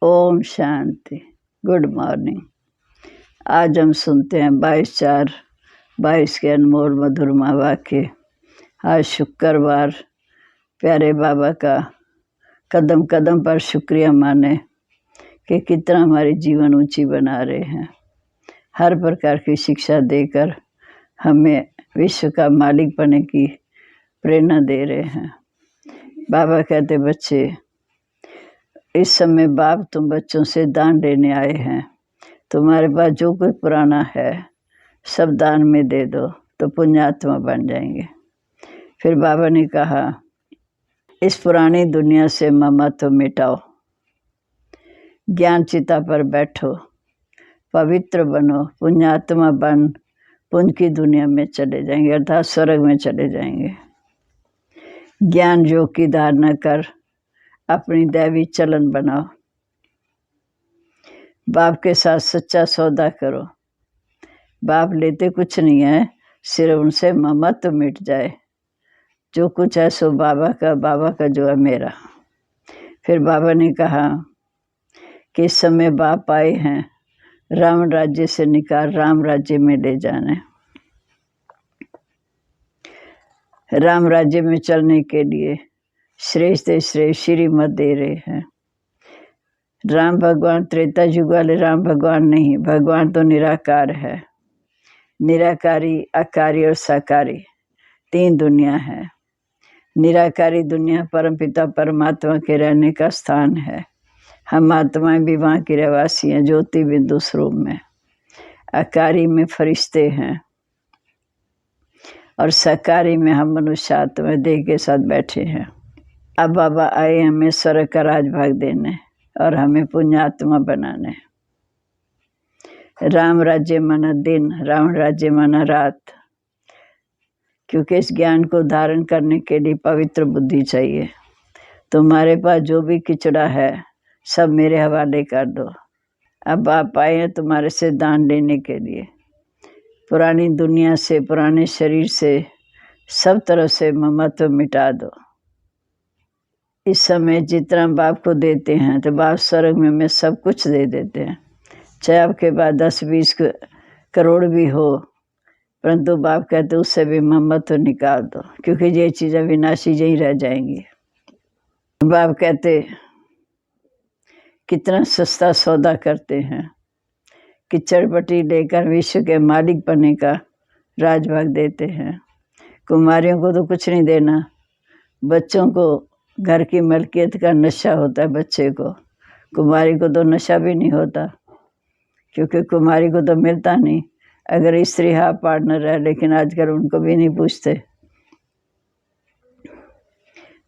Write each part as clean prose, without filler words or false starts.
Om Shanti. Good morning. आज हम सुनते हैं 22/4/22 के अनमोल मधुरमा वाक्य। आज शुक्रवार प्यारे बाबा का कदम कदम पर शुक्रिया माने कि कितना हमारे जीवन ऊंची बना रहे हैं। हर प्रकार की शिक्षा देकर हमें विश्व का मालिक बनने की प्रेरणा दे रहे हैं। बाबा कहते, बच्चे इस समय बाप तुम बच्चों से दान लेने आए हैं। तुम्हारे पास जो कुछ पुराना है सब दान में दे दो तो पुण्यात्मा बन जाएंगे। फिर बाबा ने कहा, इस पुरानी दुनिया से ममत्व मिटाओ, ज्ञान चिता पर बैठो, पवित्र बनो, पुण्यात्मा बन पुण्य की दुनिया में चले जाएंगे, अर्थात स्वर्ग में चले जाएंगे। ज्ञान योग की धारणा कर अपनी दैवी चलन बनाओ। बाप के साथ सच्चा सौदा करो। बाप लेते कुछ नहीं है, सिर्फ उनसे ममत्व मिट जाए। जो कुछ है सो बाबा का जो है मेरा। फिर बाबा ने कहा कि इस समय बाप आए हैं राम राज्य से निकाल राम राज्य में ले जाने। राम राज्य में चलने के लिए श्रेष्ठ श्रेष्ठ श्रीमत दे रहे हैं। राम भगवान त्रेता युग वाले राम भगवान नहीं, भगवान तो निराकार है। निराकारी, अकारी और साकारी 3 दुनिया है। निराकारी दुनिया परमपिता परमात्मा के रहने का स्थान है। हम आत्माएं भी वहाँ की रहवासी हैं, ज्योति बिंदु स्वरूप में। अकारी में फरिश्ते हैं और साकारी में हम मनुष्य आत्मा देह के साथ बैठे हैं। अब बाबा आए हमें स्वर्ग का राजभाग देने और हमें पुण्यात्मा बनाने। राम राज्य माना दिन, रावण राज्य माना रात। क्योंकि इस ज्ञान को धारण करने के लिए पवित्र बुद्धि चाहिए। तुम्हारे पास जो भी किचड़ा है सब मेरे हवाले कर दो। अब आप आए हैं तुम्हारे से दान लेने के लिए। पुरानी दुनिया से, पुराने शरीर से, सब तरह से ममत्व मिटा दो। इस समय जितना बाप को देते हैं तो बाप स्वर्ग में हमें सब कुछ दे देते हैं। चाहे आपके पास 10-20 करोड़ भी हो, परंतु बाप कहते उससे भी ममत्व निकाल दो, क्योंकि ये चीज़ें विनाशी यही रह जाएंगी। बाप कहते कितना सस्ता सौदा करते हैं कि चरपटी लेकर विश्व के मालिक बनने का राजभाग देते हैं। कुमारियों को तो कुछ नहीं देना, बच्चों को घर की मलकियत का नशा होता है। बच्चे को, कुमारी को तो नशा भी नहीं होता, क्योंकि कुमारी को तो मिलता नहीं। अगर स्त्री हाँ पार्टनर है, लेकिन आजकल उनको भी नहीं पूछते।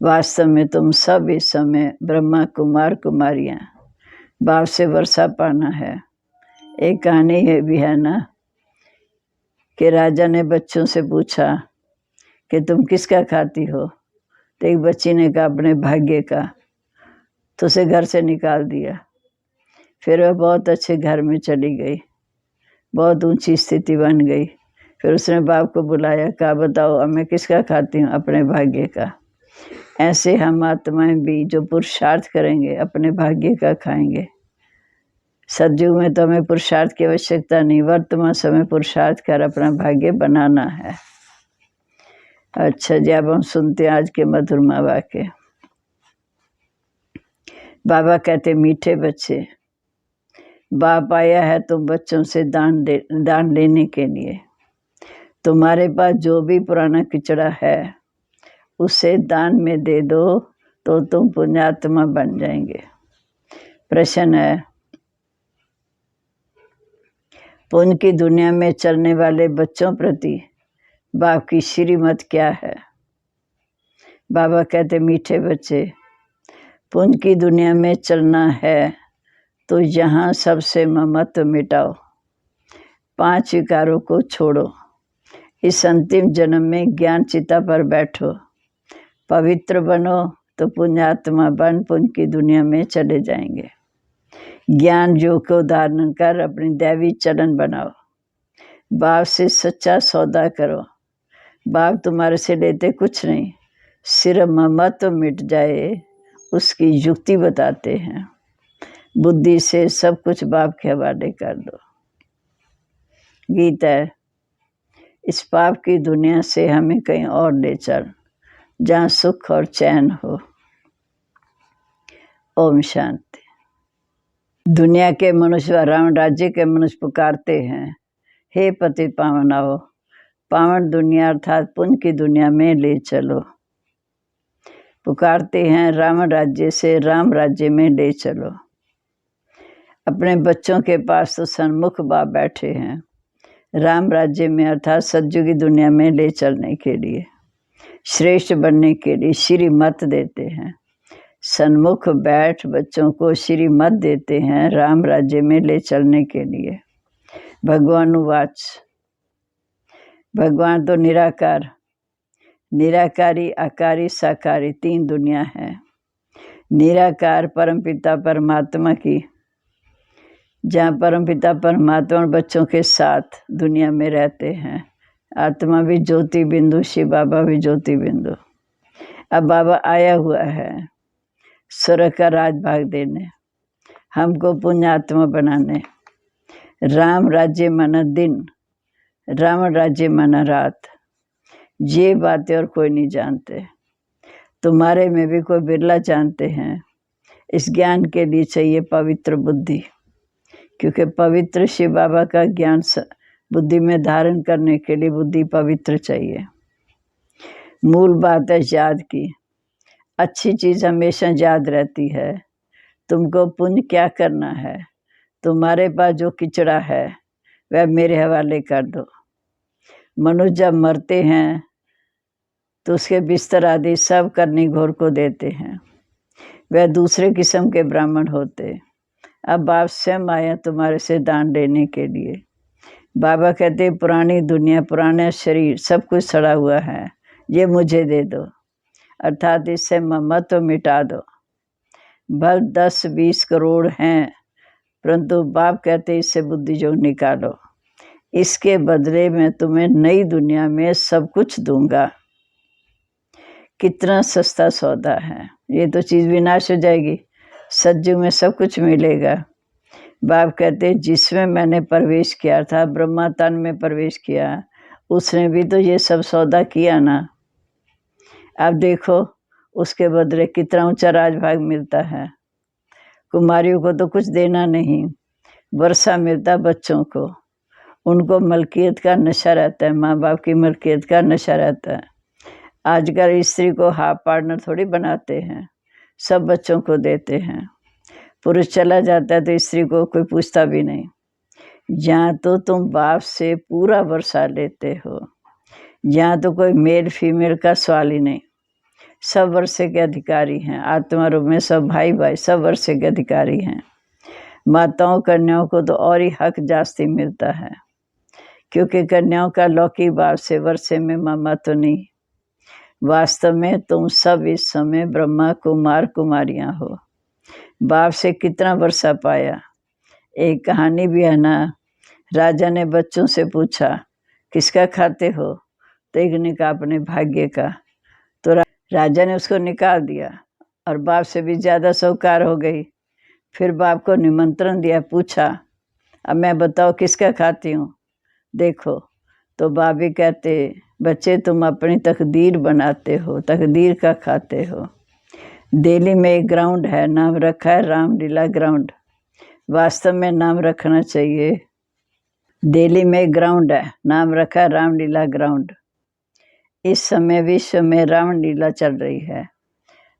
वास्तव में तुम सब इस समय ब्रह्मा कुमार कुमारियाँ बाप से वर्षा पाना है। एक कहानी है भी है ना कि राजा ने बच्चों से पूछा कि तुम किसका खाती हो, तो एक बच्ची ने कहा अपने भाग्य का, तो उसे घर से निकाल दिया। फिर वह बहुत अच्छे घर में चली गई, बहुत ऊंची स्थिति बन गई। फिर उसने बाप को बुलाया, कहा बताओ अब मैं किसका खाती हूँ, अपने भाग्य का। ऐसे हम आत्माएं भी जो पुरुषार्थ करेंगे अपने भाग्य का खाएंगे। सतयुग में तो हमें पुरुषार्थ की आवश्यकता नहीं, वर्तमान समय पुरुषार्थ कर अपना भाग्य बनाना है। अच्छा जी, अब हम सुनते हैं आज के मधुरमा वाक्य। बाबा कहते, मीठे बच्चे, बाप आया है तुम बच्चों से दान लेने के लिए। तुम्हारे पास जो भी पुराना किचड़ा है उसे दान में दे दो तो तुम पुण्यात्मा बन जाएंगे। प्रश्न है, पुण्य की दुनिया में चलने वाले बच्चों प्रति बाप की श्रीमत क्या है? बाबा कहते, मीठे बच्चे, पुण्य की दुनिया में चलना है तो यहाँ सबसे ममत्व मिटाओ, 5 विकारों को छोड़ो। इस अंतिम जन्म में ज्ञान चिता पर बैठो, पवित्र बनो तो पुण्यात्मा बन पुण्य की दुनिया में चले जाएंगे। ज्ञान योग को धारण कर अपनी दैवी चलन बनाओ। बाप से सच्चा सौदा करो। बाप तुम्हारे से लेते कुछ नहीं, सिर्फ ममत्व मिट जाए उसकी युक्ति बताते हैं। बुद्धि से सब कुछ बाप के हवाले कर दो। गीत है, इस पाप की दुनिया से हमें कहीं और ले चल जहाँ सुख और चैन हो। ओम शांति। दुनिया के मनुष्य राम राज्य के मनुष्य पुकारते हैं, हे पतित पावन आओ, पावन दुनिया अर्थात पुण्य की दुनिया में ले चलो। पुकारते हैं राम राज्य से राम राज्य में ले चलो। अपने बच्चों के पास तो सन्मुख बाप बैठे हैं, राम राज्य में अर्थात सतयुगी दुनिया में ले चलने के लिए, श्रेष्ठ बनने के लिए श्री मत देते हैं। सन्मुख बैठ बच्चों को श्री मत देते हैं राम राज्य में ले चलने के लिए। भगवान उवाच, भगवान तो निराकार, निराकारी, आकारी, साकारी तीन दुनिया है। निराकार परमपिता परमात्मा की, जहाँ परमपिता परमात्मा बच्चों के साथ दुनिया में रहते हैं। आत्मा भी ज्योति बिंदु, शिव बाबा भी ज्योति बिंदु। अब बाबा आया हुआ है स्वर्ग का राजभाग देने, हमको पुण्यात्मा बनाने। राम राज्य माना दिन, रावण राज्य माना रात। ये बातें और कोई नहीं जानते, तुम्हारे में भी कोई बिरला जानते हैं। इस ज्ञान के लिए चाहिए पवित्र बुद्धि, क्योंकि पवित्र शिव बाबा का ज्ञान बुद्धि में धारण करने के लिए बुद्धि पवित्र चाहिए। मूल बात है याद की, अच्छी चीज़ हमेशा याद रहती है। तुमको पुण्य क्या करना है, तुम्हारे पास जो किचड़ा है वह मेरे हवाले कर दो। मनुष्य जब मरते हैं तो उसके बिस्तर आदि सब करनी घोर को देते हैं, वह दूसरे किस्म के ब्राह्मण होते। अब बाप स्वयं आया तुम्हारे से दान लेने के लिए। बाबा कहते पुरानी दुनिया, पुराना शरीर सब कुछ सड़ा हुआ है, ये मुझे दे दो, अर्थात इससे मत मिटा दो। भल 10-20 करोड़ हैं, परंतु बाप कहते इससे बुद्धि जो निकालो, इसके बदले में तुम्हें नई दुनिया में सब कुछ दूंगा। कितना सस्ता सौदा है, ये तो चीज़ विनाश हो जाएगी, सतयुग में सब कुछ मिलेगा। बाप कहते जिसमें मैंने प्रवेश किया था, ब्रह्मा तन में प्रवेश किया, उसने भी तो ये सब सौदा किया ना। अब देखो उसके बदले कितना ऊंचा राजभाग मिलता है। कुमारियों को तो कुछ देना नहीं, वर्षा मिलता बच्चों को, उनको मलकियत का नशा रहता है, माँ बाप की मलकियत का नशा रहता है। आजकल स्त्री को हाफ पार्टनर थोड़ी बनाते हैं, सब बच्चों को देते हैं। पुरुष चला जाता है तो स्त्री को कोई पूछता भी नहीं। यहाँ तो तुम बाप से पूरा वर्षा लेते हो, यहाँ तो कोई मेल फीमेल का सवाल ही नहीं, सब वर्षे के अधिकारी हैं। आत्मा रूप में सब भाई भाई सब वर्षे के अधिकारी हैं। माताओं कन्याओं को तो और ही हक जास्ती मिलता है, क्योंकि कन्याओं का लौकिक बाप से वर्षे में मामा तो नहीं। वास्तव में तुम सब इस समय ब्रह्मा कुमार कुमारियाँ हो। बाप से कितना वर्षा पाया। एक कहानी भी है ना, राजा ने बच्चों से पूछा किसका खाते हो, तो एक ने कहा अपने भाग्य का। तो राजा ने उसको निकाल दिया और बाप से भी ज़्यादा साहूकार हो गई। फिर बाप को निमंत्रण दिया, पूछा अब मैं बताओ किसका खाती हूँ, देखो। तो बाप भी कहते बच्चे तुम अपनी तकदीर बनाते हो, तकदीर का खाते हो। दिल्ली में एक ग्राउंड है, नाम रखा है रामलीला ग्राउंड। वास्तव में नाम रखना चाहिए, दिल्ली में एक ग्राउंड है, नाम रखा है रामलीला ग्राउंड। इस समय विश्व में रामलीला चल रही है।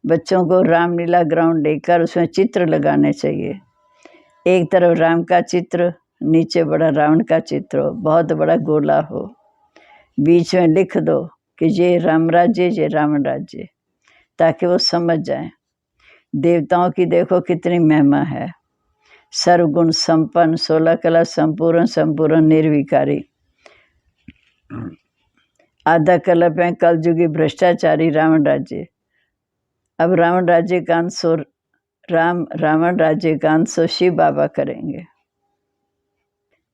बच्चों को रामलीला ग्राउंड लेकर उसमें चित्र लगाने चाहिए। एक तरफ राम का चित्र, नीचे बड़ा रावण का चित्र हो, बहुत बड़ा गोला हो, बीच में लिख दो कि ये राम राज्य, ये रावण राज्य, ताकि वो समझ जाएं। देवताओं की देखो कितनी महिमा है, सर्वगुण संपन्न, 16 कला संपूर्ण, संपूर्ण निर्विकारी। आधा कल्प है कलयुगी भ्रष्टाचारी रावण राज्य। अब रावण राज्य का अंश रावण राज्य का अंश शिव बाबा करेंगे।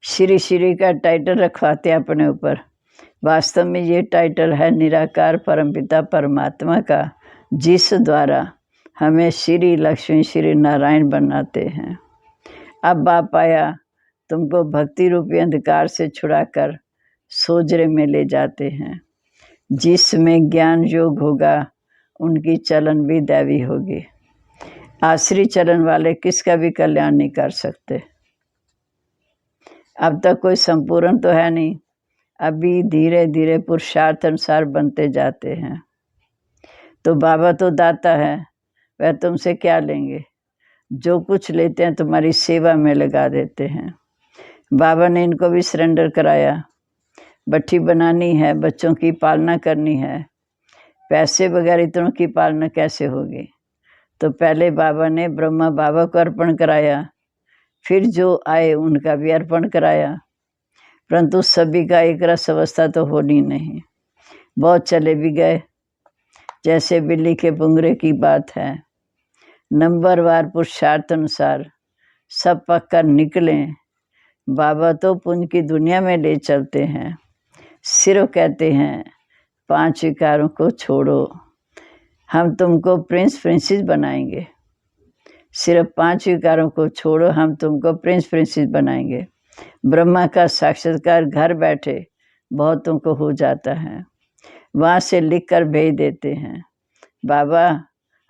श्री श्री का टाइटल रखवाते अपने ऊपर। वास्तव में ये टाइटल है निराकार परमपिता परमात्मा का, जिस द्वारा हमें श्री लक्ष्मी श्री नारायण बनाते हैं। अब बाप आया तुमको भक्ति रूपी अंधकार से छुड़ाकर सोजरे में ले जाते हैं। जिसमें ज्ञान योग होगा उनकी चलन भी दैवी होगी। आश्री चरण वाले किसका भी कल्याण नहीं कर सकते। अब तक कोई संपूर्ण तो है नहीं, अभी धीरे धीरे पुरुषार्थ अनुसार बनते जाते हैं। तो बाबा तो दाता है, वह तुमसे क्या लेंगे? जो कुछ लेते हैं तुम्हारी सेवा में लगा देते हैं। बाबा ने इनको भी सरेंडर कराया। भट्ठी बनानी है, बच्चों की पालना करनी है, पैसे बगैर इतनों की पालना कैसे होगी? तो पहले बाबा ने ब्रह्मा बाबा को अर्पण कराया, फिर जो आए उनका भी अर्पण कराया, परंतु सभी का एक रस अवस्था तो होनी नहीं। बहुत चले भी गए, जैसे बिल्ली के पुंगरे की बात है। नंबरवार पुरुषार्थ अनुसार सब पककर निकलें। बाबा तो पुण्य की दुनिया में ले चलते हैं। सिर्फ कहते हैं 5 विकारों को छोड़ो, हम तुमको प्रिंस प्रिंसेस बनाएंगे। सिर्फ 5 विकारों को छोड़ो, हम तुमको प्रिंस प्रिंसेस बनाएंगे। ब्रह्मा का साक्षात्कार घर बैठे बहुतों को हो जाता है। वहाँ से लिख कर भेज देते हैं, बाबा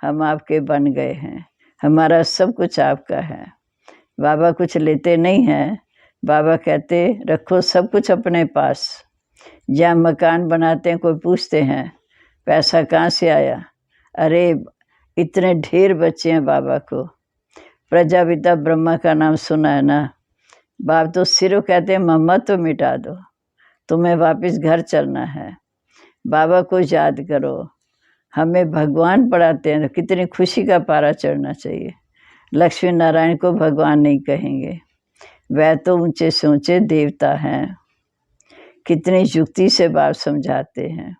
हम आपके बन गए हैं, हमारा सब कुछ आपका है। बाबा कुछ लेते नहीं हैं। बाबा कहते रखो सब कुछ अपने पास। जहाँ मकान बनाते हैं कोई पूछते हैं पैसा कहाँ से आया? अरे इतने ढेर बच्चे हैं बाबा को। प्रजापिता ब्रह्मा का नाम सुना है ना? बाप तो सिर्फ कहते हैं मम्मा तो मिटा दो, तुम्हें वापस घर चलना है। बाबा को याद करो। हमें भगवान पढ़ाते हैं तो कितनी खुशी का पारा चढ़ना चाहिए। लक्ष्मी नारायण को भगवान नहीं कहेंगे, वह तो ऊंचे से ऊंचे देवता हैं। कितनी युक्ति से बात समझाते हैं,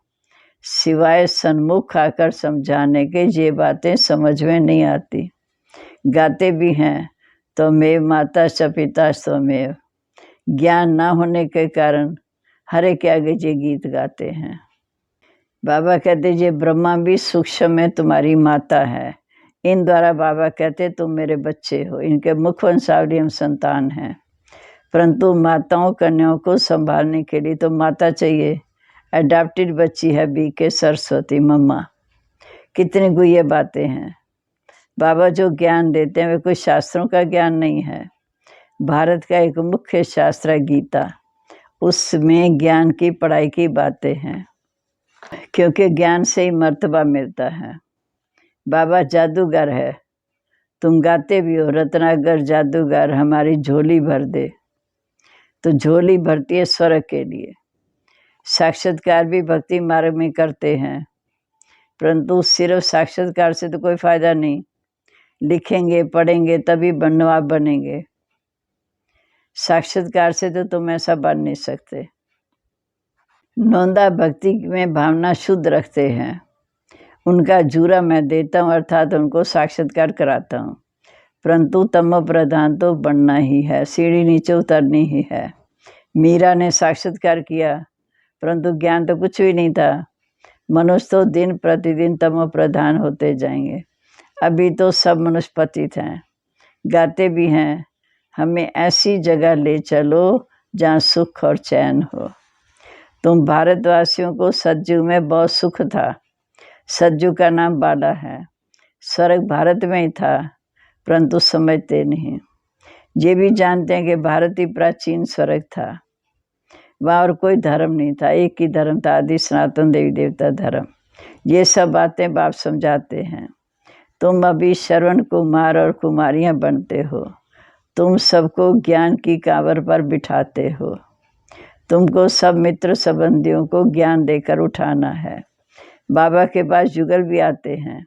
सिवाय सन्मुख आकर समझाने के ये बातें समझ में नहीं आती। गाते भी हैं तो मेव माता च पिता स्वमेव। ज्ञान ना होने के कारण हर एक आगे ये गीत गाते हैं। बाबा कहते ये ब्रह्मा भी सूक्ष्म में तुम्हारी माता है। इन द्वारा बाबा कहते तुम मेरे बच्चे हो, इनके मुख वंशावली हम संतान हैं। परंतु माताओं कन्याओं को संभालने के लिए तो माता चाहिए। अडॉप्टेड बच्ची है BK सरस्वती मम्मा। कितनी गुह्य बातें हैं। बाबा जो ज्ञान देते हैं वे कोई शास्त्रों का ज्ञान नहीं है। भारत का एक मुख्य शास्त्र है गीता, उसमें ज्ञान की पढ़ाई की बातें हैं, क्योंकि ज्ञान से ही मर्तबा मिलता है। बाबा जादूगर है, तुम गाते भी हो रत्नाकर जादूगर हमारी झोली भर दे। तो झोली भरती है स्वर्ग के लिए। साक्षात्कार भी भक्ति मार्ग में करते हैं, परंतु सिर्फ साक्षात्कार से तो कोई फायदा नहीं। लिखेंगे पढ़ेंगे तभी नवाब बनेंगे। साक्षात्कार से तो तुम ऐसा बन नहीं सकते। नौंदा भक्ति में भावना शुद्ध रखते हैं, उनका जूरा मैं देता हूँ, अर्थात उनको साक्षात्कार कराता हूँ। परंतु तमो प्रधान तो बनना ही है, सीढ़ी नीचे उतरनी ही है। मीरा ने साक्षात्कार किया, परंतु ज्ञान तो कुछ भी नहीं था। मनुष्य तो दिन प्रतिदिन तमो प्रधान होते जाएंगे। अभी तो सब मनुष्य पतित हैं। गाते भी हैं, हमें ऐसी जगह ले चलो जहाँ सुख और चैन हो। तुम भारतवासियों को सतयुग में बहुत सुख था। सतयुग का नाम बाला है। स्वर्ग भारत में ही था, परंतु समझते नहीं। ये भी जानते हैं कि भारत ही प्राचीन स्वर्ग था। वहाँ और कोई धर्म नहीं था, एक ही धर्म था, आदि सनातन देवी देवता धर्म। ये सब बातें बाप समझाते हैं। तुम अभी श्रवण कुमार और कुमारियाँ बनते हो। तुम सबको ज्ञान की कांवर पर बिठाते हो। तुमको सब मित्र संबंधियों को ज्ञान देकर उठाना है। बाबा के पास जुगल भी आते हैं।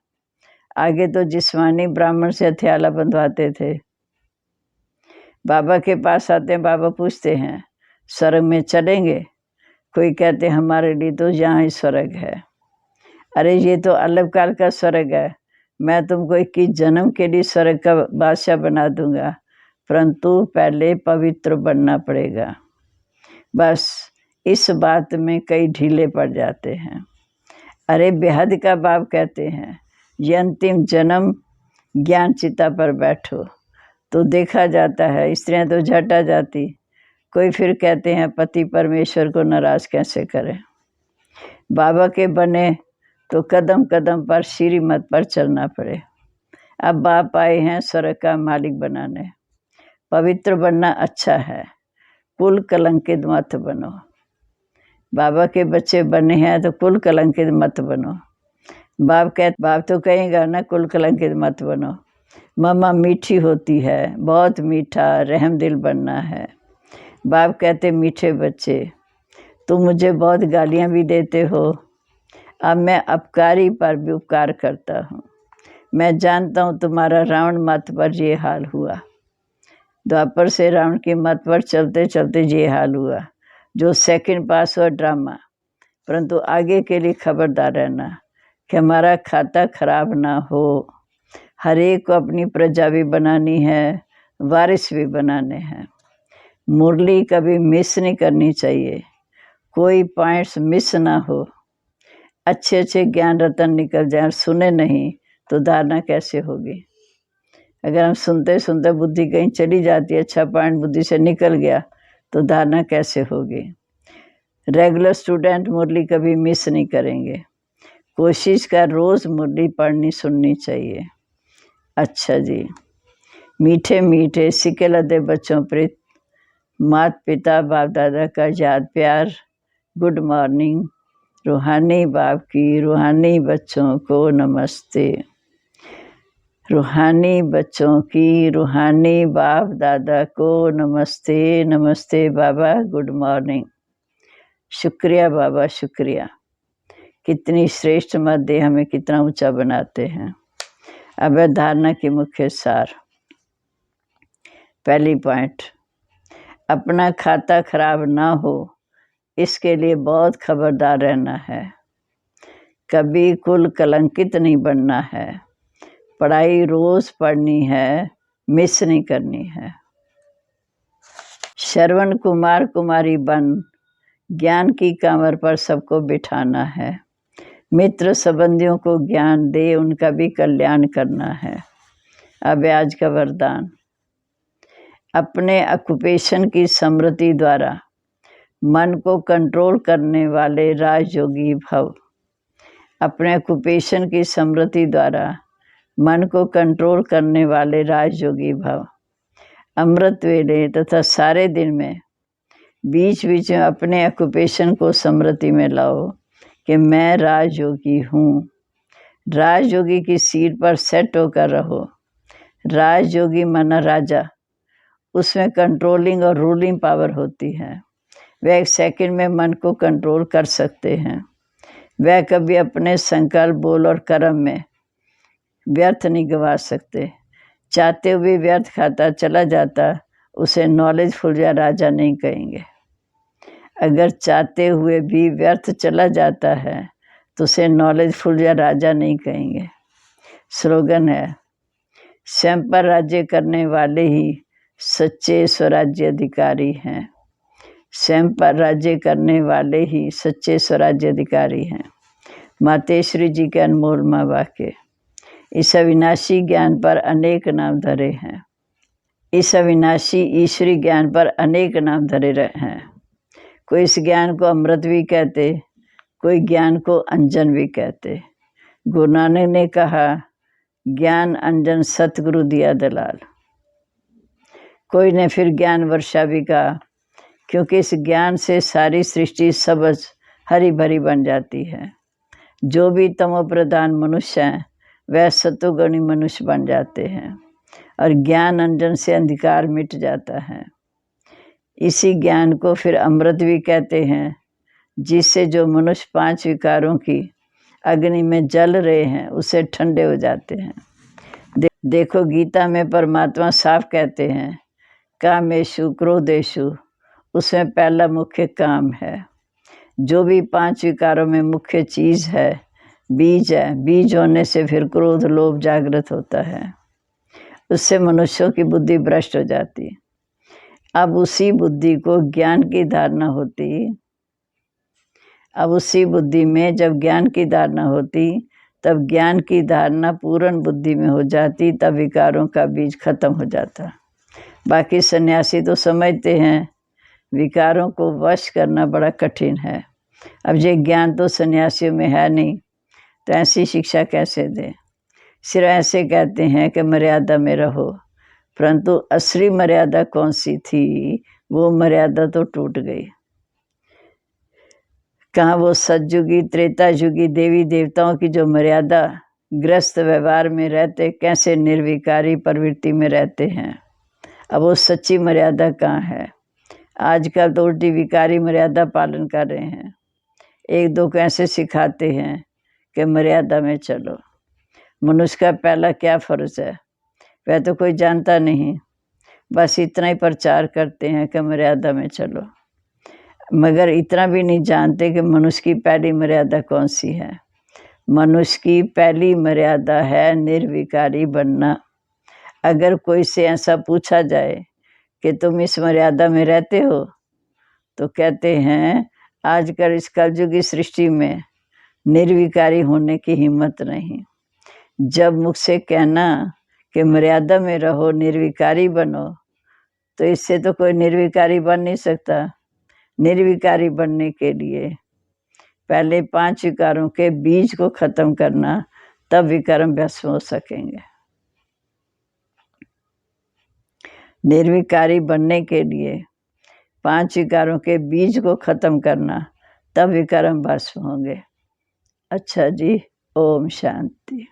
आगे तो जिस्मानी ब्राह्मण से हथियाला बंधवाते थे। बाबा के पास आते हैं, बाबा पूछते हैं स्वर्ग में चलेंगे? कोई कहते हमारे लिए तो यहाँ ही स्वर्ग है। अरे ये तो अलग काल का स्वर्ग है, मैं तुमको 21 जन्म के लिए स्वर्ग का बादशाह बना दूंगा, परंतु पहले पवित्र बनना पड़ेगा। बस इस बात में कई ढीले पड़ जाते हैं। अरे बेहद का बाप कहते हैं ये अंतिम जन्म ज्ञान चिता पर बैठो, तो देखा जाता है, स्त्रियां तो झट आ जाती। कोई फिर कहते हैं पति परमेश्वर को नाराज़ कैसे करें। बाबा के बने तो कदम कदम पर श्रीमत पर चलना पड़े। अब बाप आए हैं स्वर्ग का मालिक बनाने। पवित्र बनना अच्छा है, कुल कलंकित मत बनो। बाबा के बच्चे बने हैं तो कुल कलंकित मत बनो। बाप तो कहेगा ना कुल कलंकित मत बनो। मम्मा मीठी होती है, बहुत मीठा रहम दिल बनना है। बाप कहते मीठे बच्चे, तुम मुझे बहुत गालियाँ भी देते हो, अब मैं अपकारी पर भी उपकार करता हूँ। मैं जानता हूँ तुम्हारा रावण मत पर ये हाल हुआ। द्वापर से रावण की मत पर चलते चलते ये हाल हुआ, जो सेकंड पास हुआ ड्रामा। परंतु आगे के लिए खबरदार रहना कि हमारा खाता खराब ना हो। हर एक को अपनी प्रजा भी बनानी है, वारिस भी बनाने हैं। मुरली कभी मिस नहीं करनी चाहिए, कोई पॉइंट्स मिस ना हो। अच्छे अच्छे ज्ञान रतन निकल जाए, सुने नहीं तो धारणा कैसे होगी। अगर हम सुनते सुनते बुद्धि कहीं चली जाती है, अच्छा पॉइंट बुद्धि से निकल गया तो धारणा कैसे होगी। रेगुलर स्टूडेंट मुरली कभी मिस नहीं करेंगे। कोशिश कर रोज़ मुरली पढ़नी सुननी चाहिए। अच्छा जी, मीठे मीठे सिके लदे बच्चों पर माता पिता बाप दादा का याद प्यार। Good morning. रूहानी बाप की रूहानी बच्चों को नमस्ते। रूहानी बच्चों की रूहानी बाप दादा को नमस्ते। नमस्ते बाबा, गुड मॉर्निंग। शुक्रिया बाबा, शुक्रिया। कितनी श्रेष्ठ मध्य हमें कितना ऊंचा बनाते हैं। अब है धारणा की मुख्य सार। पहली पॉइंट, अपना खाता खराब ना हो इसके लिए बहुत खबरदार रहना है। कभी कुल कलंकित नहीं बनना है। पढ़ाई रोज़ पढ़नी है, मिस नहीं करनी है। श्रवण कुमार कुमारी बन ज्ञान की कांवर पर सबको बिठाना है। मित्र संबंधियों को ज्ञान दे, उनका भी कल्याण करना है। अब आज का वरदान, अपने ऑक्यूपेशन की समृद्धि द्वारा मन को कंट्रोल करने वाले राजयोगी भव। अपने ऑक्यूपेशन की समृद्धि द्वारा मन को कंट्रोल करने वाले राजयोगी भव। अमृत वेले तथा सारे दिन में बीच बीच में अपने ऑक्यूपेशन को समृद्धि में लाओ कि मैं राजयोगी हूँ। राजयोगी की सीट पर सेट होकर रहो। राजयोगी माना राजा, उसमें कंट्रोलिंग और रूलिंग पावर होती है। वह एक सेकंड में मन को कंट्रोल कर सकते हैं। वह कभी अपने संकल्प, बोल और कर्म में व्यर्थ नहीं गवा सकते। चाहते हुए व्यर्थ खाता चला जाता, उसे नॉलेजफुल या राजा नहीं कहेंगे। अगर चाहते हुए भी व्यर्थ चला जाता है तो उसे नॉलेजफुल या राजा नहीं कहेंगे। स्लोगन है, स्वयं पर राज्य करने वाले ही सच्चे स्वराज्य अधिकारी हैं। स्वयं पर राज्य करने वाले ही सच्चे स्वराज्य अधिकारी हैं। मातेश्वरी जी के अनमोल माँ वाक्य। इस अविनाशी ज्ञान पर अनेक नाम धरे हैं। इस अविनाशी ईश्वरी ज्ञान पर अनेक नाम धरे हैं। कोई इस ज्ञान को अमृत भी कहते, कोई ज्ञान को अंजन भी कहते। गुरु नानक ने कहा, ज्ञान अंजन सतगुरु दिया दलाल। कोई ने फिर ज्ञान वर्षा भी कहा, क्योंकि इस ज्ञान से सारी सृष्टि सबज हरी भरी बन जाती है। जो भी तमो प्रधान मनुष्य हैं वह सतोगुणी मनुष्य बन जाते हैं और ज्ञान अंजन से अंधकार मिट जाता है। इसी ज्ञान को फिर अमृत भी कहते हैं, जिससे जो मनुष्य 5 विकारों की अग्नि में जल रहे हैं उसे ठंडे हो जाते हैं। देखो गीता में परमात्मा साफ कहते हैं, कामेषु क्रोधेषु, उसमें पहला मुख्य काम है। जो भी 5 विकारों में मुख्य चीज़ है बीज है। बीज होने से फिर क्रोध लोभ जागृत होता है, उससे मनुष्यों की बुद्धि भ्रष्ट हो जाती। अब उसी बुद्धि को ज्ञान की धारणा होती। अब उसी बुद्धि में जब ज्ञान की धारणा होती, तब ज्ञान की धारणा पूर्ण बुद्धि में हो जाती, तब विकारों का बीज खत्म हो जाता। बाकी सन्यासी तो समझते हैं विकारों को वश करना बड़ा कठिन है। अब ये ज्ञान तो सन्यासियों में है नहीं, तो ऐसी शिक्षा कैसे दें। सिर्फ ऐसे कहते हैं कि मर्यादा में रहो, परंतु असली मर्यादा कौन सी थी, वो मर्यादा तो टूट गई। कहाँ वो सतयुगी त्रेता युगी देवी देवताओं की जो मर्यादा ग्रस्त व्यवहार में रहते कैसे निर्विकारी प्रवृत्ति में रहते हैं, अब वो सच्ची मर्यादा कहाँ है। आजकल तो उल्टी विकारी मर्यादा पालन कर रहे हैं। एक दो को ऐसे सिखाते हैं कि मर्यादा में चलो। मनुष्य का पहला क्या फर्ज है, वह तो कोई जानता नहीं, बस इतना ही प्रचार करते हैं कि मर्यादा में चलो, मगर इतना भी नहीं जानते कि मनुष्य की पहली मर्यादा कौन सी है। मनुष्य की पहली मर्यादा है निर्विकारी बनना। अगर कोई से ऐसा पूछा जाए कि तुम इस मर्यादा में रहते हो, तो कहते हैं आजकल इस कलयुग की सृष्टि में निर्विकारी होने की हिम्मत नहीं। जब मुख से कहना कि मर्यादा में रहो, निर्विकारी बनो, तो इससे तो कोई निर्विकारी बन नहीं सकता। निर्विकारी बनने के लिए पहले 5 विकारों के बीज को खत्म करना, तब विकार भस्म हो सकेंगे। निर्विकारी बनने के लिए 5 विकारों के बीज को खत्म करना, तब विकार भस्म होंगे। अच्छा जी, ओम शांति।